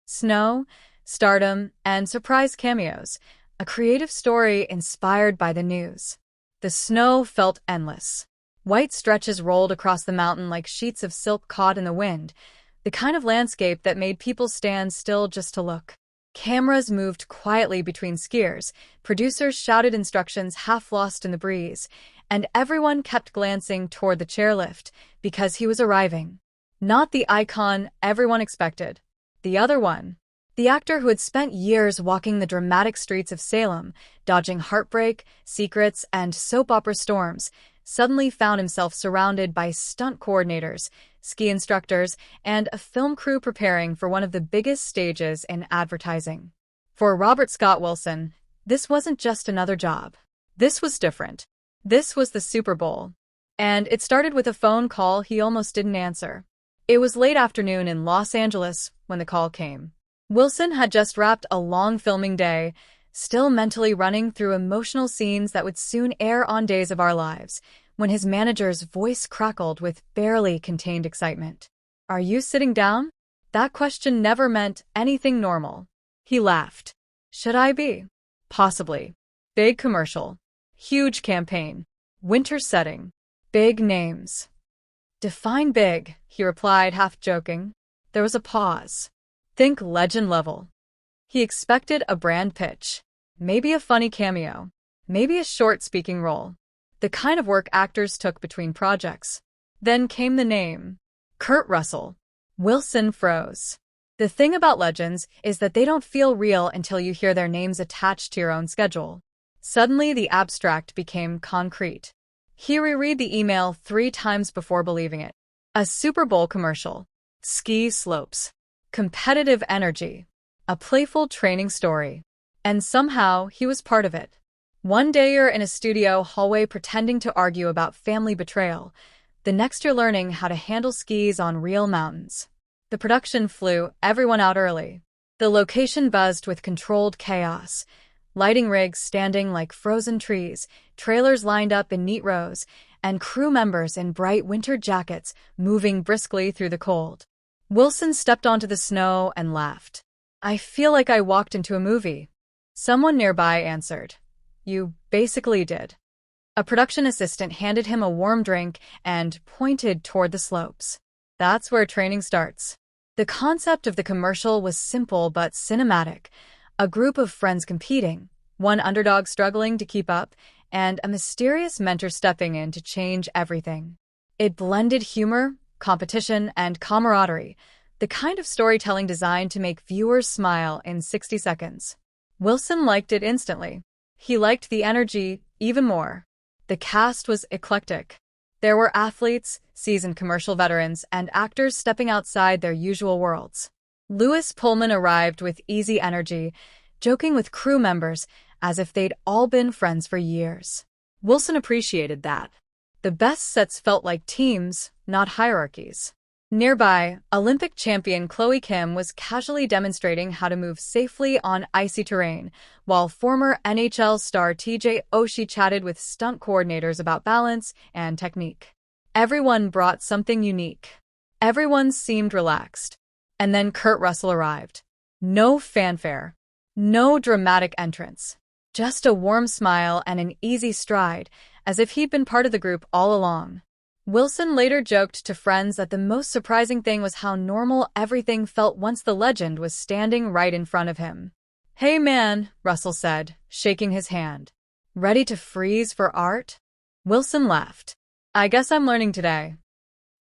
Snow, Stardom, and Surprise Cameos, a creative story inspired by the news. The snow felt endless. White stretches rolled across the mountain like sheets of silk caught in the wind, the kind of landscape that made people stand still just to look. Cameras moved quietly between skiers, producers shouted instructions half lost in the breeze, and everyone kept glancing toward the chairlift because he was arriving. Not the icon everyone expected. The other one. The actor who had spent years walking the dramatic streets of Salem, dodging heartbreak, secrets, and soap opera storms, suddenly found himself surrounded by stunt coordinators, ski instructors, and a film crew preparing for one of the biggest stages in advertising. For Robert Scott Wilson, this wasn't just another job. This was different. This was the Super Bowl. And it started with a phone call he almost didn't answer. It was late afternoon in Los Angeles when the call came. Wilson had just wrapped a long filming day, still mentally running through emotional scenes that would soon air on Days of Our Lives, when his manager's voice crackled with barely contained excitement. "Are you sitting down?" That question never meant anything normal. He laughed. "Should I be?" "Possibly." Big commercial. Huge campaign. Winter setting. Big names. "Define big," he replied, half joking. There was a pause. "Think legend level." He expected a brand pitch. Maybe a funny cameo. Maybe a short speaking role. The kind of work actors took between projects. Then came the name. Kurt Russell. Wilson froze. The thing about legends is that they don't feel real until you hear their names attached to your own schedule. Suddenly, the abstract became concrete. He reread the email 3 times before believing it. A Super Bowl commercial. Ski slopes. Competitive energy. A playful training story. And somehow, he was part of it. One day you're in a studio hallway pretending to argue about family betrayal. The next you're learning how to handle skis on real mountains. The production flew everyone out early. The location buzzed with controlled chaos. Lighting rigs standing like frozen trees, trailers lined up in neat rows, and crew members in bright winter jackets moving briskly through the cold. Wilson stepped onto the snow and laughed. "I feel like I walked into a movie." Someone nearby answered. "You basically did." A production assistant handed him a warm drink and pointed toward the slopes. That's where training starts. The concept of the commercial was simple but cinematic. A group of friends competing, one underdog struggling to keep up, and a mysterious mentor stepping in to change everything. It blended humor, competition, and camaraderie, the kind of storytelling designed to make viewers smile in 60 seconds. Wilson liked it instantly. He liked the energy even more. The cast was eclectic. There were athletes, seasoned commercial veterans, and actors stepping outside their usual worlds. Louis Pullman arrived with easy energy, joking with crew members as if they'd all been friends for years. Wilson appreciated that. The best sets felt like teams, not hierarchies. Nearby, Olympic champion Chloe Kim was casually demonstrating how to move safely on icy terrain, while former NHL star TJ Oshie chatted with stunt coordinators about balance and technique. Everyone brought something unique. Everyone seemed relaxed. And then Kurt Russell arrived. No fanfare. No dramatic entrance. Just a warm smile and an easy stride, as if he'd been part of the group all along. Wilson later joked to friends that the most surprising thing was how normal everything felt once the legend was standing right in front of him. "Hey man," Russell said, shaking his hand. "Ready to freeze for art?" Wilson laughed. "I guess I'm learning today."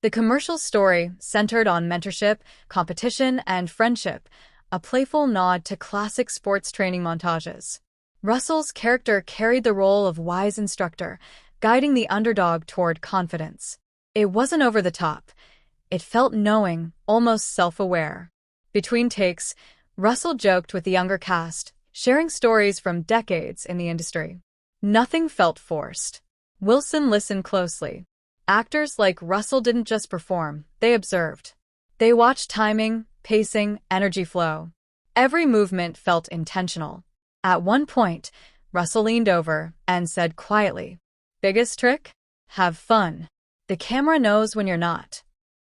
The commercial story centered on mentorship, competition, and friendship, a playful nod to classic sports training montages. Russell's character carried the role of wise instructor, guiding the underdog toward confidence. It wasn't over the top. It felt knowing, almost self-aware. Between takes, Russell joked with the younger cast, sharing stories from decades in the industry. Nothing felt forced. Wilson listened closely. Actors like Russell didn't just perform, they observed. They watched timing, pacing, energy flow. Every movement felt intentional. At one point, Russell leaned over and said quietly, "Biggest trick? Have fun. The camera knows when you're not."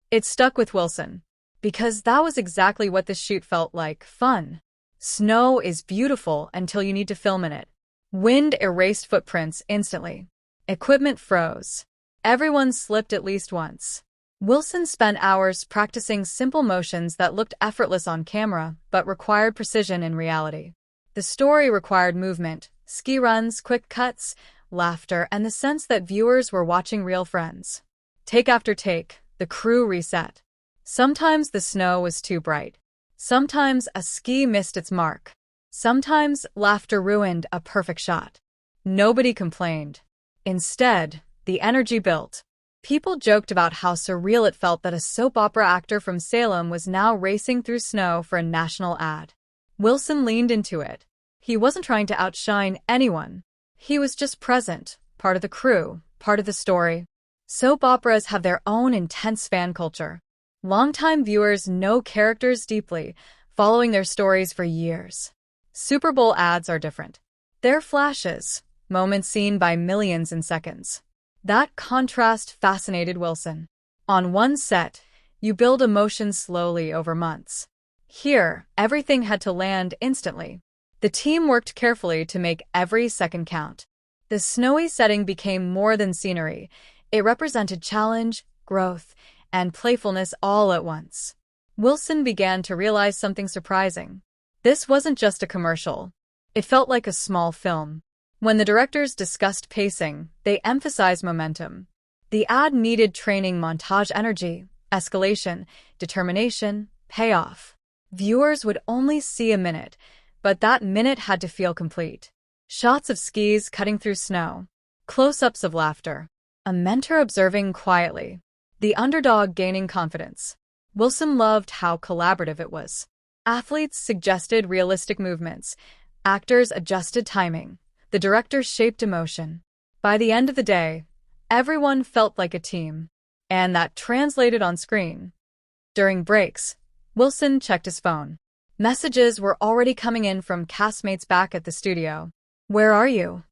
It stuck with Wilson. Because that was exactly what the shoot felt like, fun. Snow is beautiful until you need to film in it. Wind erased footprints instantly. Equipment froze. Everyone slipped at least once. Wilson spent hours practicing simple motions that looked effortless on camera but required precision in reality. The story required movement, ski runs, quick cuts, laughter, and the sense that viewers were watching real friends. Take after take, the crew reset. Sometimes the snow was too bright. Sometimes a ski missed its mark. Sometimes laughter ruined a perfect shot. Nobody complained. Instead, the energy built. People joked about how surreal it felt that a soap opera actor from Salem was now racing through snow for a national ad. Wilson leaned into it. He wasn't trying to outshine anyone. He was just present, part of the crew, part of the story. Soap operas have their own intense fan culture. Longtime viewers know characters deeply, following their stories for years. Super Bowl ads are different. They're flashes, moments seen by millions in seconds. That contrast fascinated Wilson. On one set, you build emotion slowly over months. Here, everything had to land instantly. The team worked carefully to make every second count. The snowy setting became more than scenery. It represented challenge, growth, and playfulness all at once. Wilson began to realize something surprising. This wasn't just a commercial. It felt like a small film. When the directors discussed pacing, they emphasized momentum. The ad needed training, montage energy, escalation, determination, payoff. Viewers would only see a minute, but that minute had to feel complete. Shots of skis cutting through snow. Close-ups of laughter. A mentor observing quietly. The underdog gaining confidence. Wilson loved how collaborative it was. Athletes suggested realistic movements. Actors adjusted timing. The director shaped emotion. By the end of the day, everyone felt like a team. And that translated on screen. During breaks, Wilson checked his phone. Messages were already coming in from castmates back at the studio. Where are you?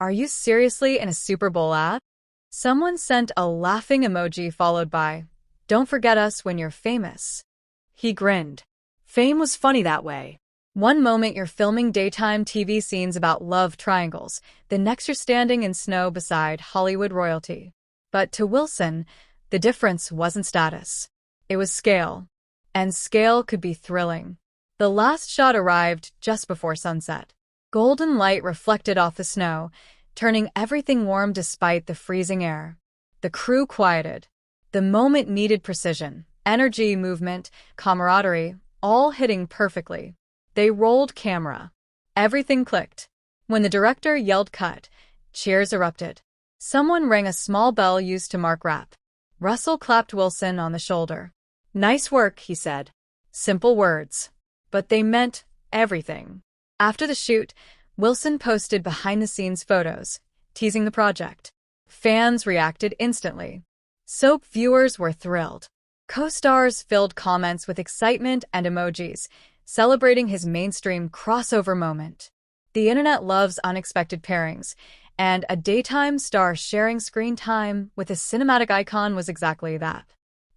Are you seriously in a Super Bowl ad? Someone sent a laughing emoji followed by, "Don't forget us when you're famous." He grinned. Fame was funny that way. One moment you're filming daytime TV scenes about love triangles, the next you're standing in snow beside Hollywood royalty. But to Wilson, the difference wasn't status. It was scale. And scale could be thrilling. The last shot arrived just before sunset. Golden light reflected off the snow, turning everything warm despite the freezing air. The crew quieted. The moment needed precision, energy, movement, camaraderie, all hitting perfectly. They rolled camera. Everything clicked. When the director yelled cut, cheers erupted. Someone rang a small bell used to mark wrap. Russell clapped Wilson on the shoulder. "Nice work," he said. Simple words. But they meant everything. After the shoot, Wilson posted behind-the-scenes photos, teasing the project. Fans reacted instantly. Soap viewers were thrilled. Co-stars filled comments with excitement and emojis, celebrating his mainstream crossover moment. The internet loves unexpected pairings, and a daytime star sharing screen time with a cinematic icon was exactly that.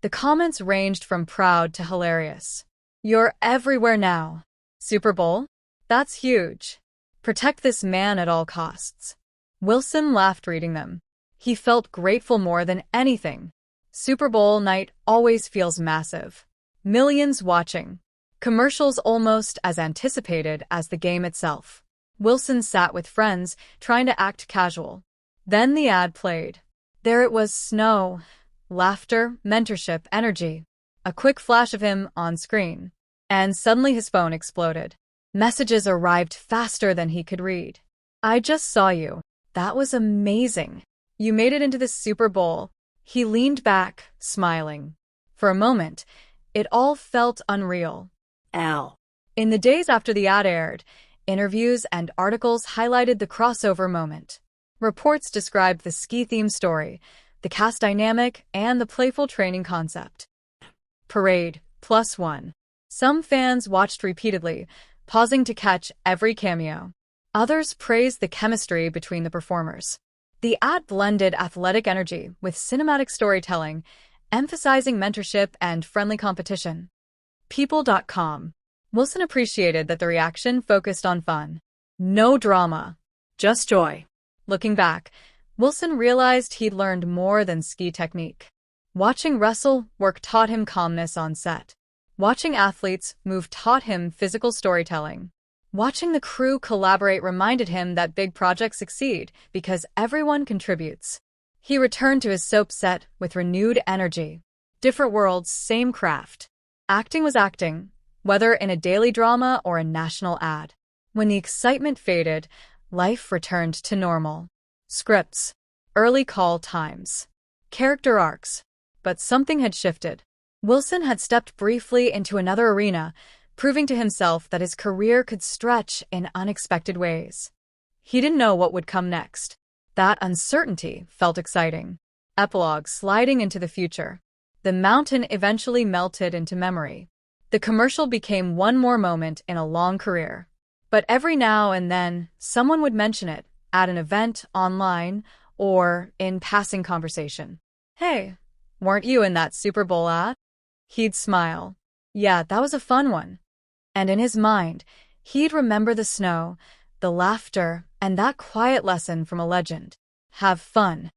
The comments ranged from proud to hilarious. "You're everywhere now. Super Bowl? That's huge. Protect this man at all costs." Wilson laughed reading them. He felt grateful more than anything. Super Bowl night always feels massive. Millions watching. Commercials almost as anticipated as the game itself. Wilson sat with friends, trying to act casual. Then the ad played. There it was, snow, laughter, mentorship, energy. A quick flash of him on screen. And suddenly his phone exploded. Messages arrived faster than he could read. "I just saw you. That was amazing. You made it into the Super Bowl." He leaned back, smiling. For a moment, it all felt unreal. Ow. In the days after the ad aired, interviews and articles highlighted the crossover moment. Reports described the ski-themed story, the cast dynamic, and the playful training concept. Parade, +1. Some fans watched repeatedly, pausing to catch every cameo. Others praised the chemistry between the performers. The ad blended athletic energy with cinematic storytelling, emphasizing mentorship and friendly competition. People.com. Wilson appreciated that the reaction focused on fun. No drama, just joy. Looking back, Wilson realized he'd learned more than ski technique. Watching Russell work taught him calmness on set. Watching athletes move taught him physical storytelling. Watching the crew collaborate reminded him that big projects succeed because everyone contributes. He returned to his soap set with renewed energy. Different worlds, same craft. Acting was acting, whether in a daily drama or a national ad. When the excitement faded, life returned to normal. Scripts, early call times, character arcs. But something had shifted. Wilson had stepped briefly into another arena, proving to himself that his career could stretch in unexpected ways. He didn't know what would come next. That uncertainty felt exciting. Epilogue sliding into the future. The mountain eventually melted into memory. The commercial became one more moment in a long career. But every now and then, someone would mention it, at an event, online, or in passing conversation. Hey, weren't you in that Super Bowl ad? He'd smile. Yeah, that was a fun one. And in his mind, he'd remember the snow, the laughter, and that quiet lesson from a legend. Have fun.